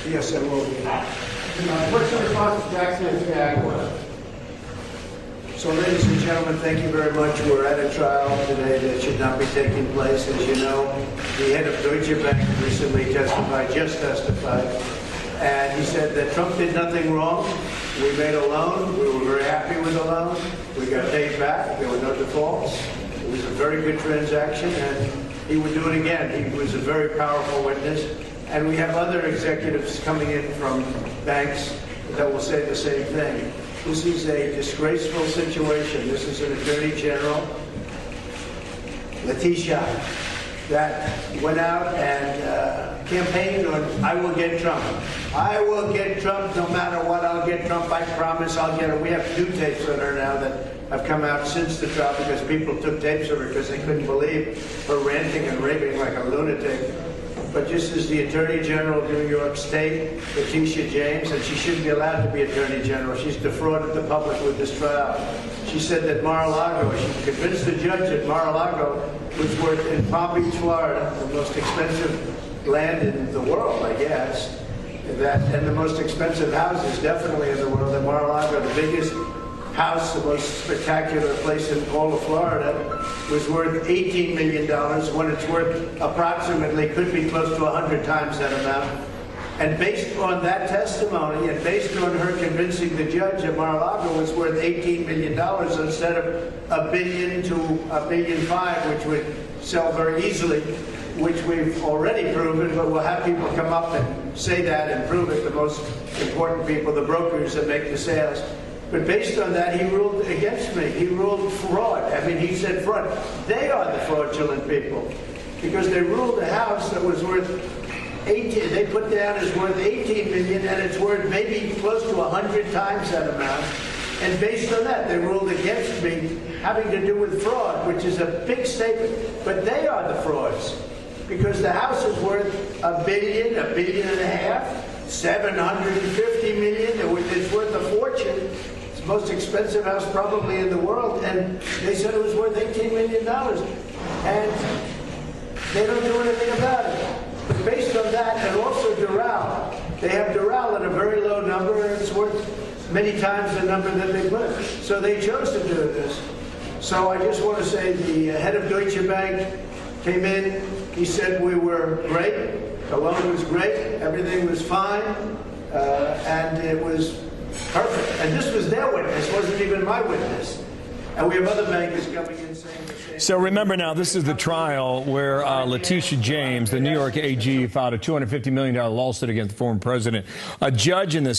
Yes, I will be. What's the response to Jackson's gag order? So, ladies and gentlemen, thank you very much. We're at a trial today that should not be taking place. As you know, the head of Deutsche Bank recently just testified, and he said that Trump did nothing wrong. We made a loan. We were very happy with the loan. We got paid back. There were no defaults. It was a very good transaction, and he would do it again. He was a very powerful witness. And we have other executives coming in from banks that will say the same thing. This is a disgraceful situation. This is an attorney general, Letitia, that went out and campaigned on, I will get Trump. I will get Trump no matter what. I'll get Trump. I promise I'll get him. We have 2 tapes on her now that have come out since the trial because people took tapes of her because they couldn't believe her ranting and raving like a lunatic. But just as the Attorney General of New York State, Letitia James, and she shouldn't be allowed to be Attorney General. She's defrauded the public with this trial. She said that Mar-a-Lago, she convinced the judge that Mar-a-Lago was worth, in Palm Beach, Florida, the most expensive land in the world, I guess, and the most expensive houses definitely in the world, that Mar-a-Lago, the biggest house, the most spectacular place in all of Florida, was worth $18 million when it's worth approximately, could be close to 100 times that amount. And based on that testimony and based on her convincing the judge that Mar-a-Lago was worth $18 million instead of $1 billion to $1.5 billion, which would sell very easily, which we've already proven, but we'll have people come up and say that and prove it, the most important people, the brokers that make the sales. But based on that, he ruled against me. He ruled fraud. I mean, he said fraud. They are the fraudulent people because they ruled a house that was worth 18. They put down is worth 18 million, and it's worth maybe close to 100 times that amount. And based on that, they ruled against me, having to do with fraud, which is a big statement. But they are the frauds because the house is worth $1 billion, $1.5 billion. 750 million. It's worth a fortune. It's the most expensive house probably in the world, and they said it was worth $18 million, and they don't do anything about it. But based on that, and also Doral, they have Doral at a very low number, and it's worth many times the number that they put. So they chose to do this. So I just want to say the head of Deutsche Bank came in. He said we were great. The loan was great, everything was fine, and it was perfect. And this was their witness, wasn't even my witness. And we have other bankers coming in saying the same. So remember now, this is the trial where Letitia James, the New York AG, filed a $250 million lawsuit against the former president. A judge in this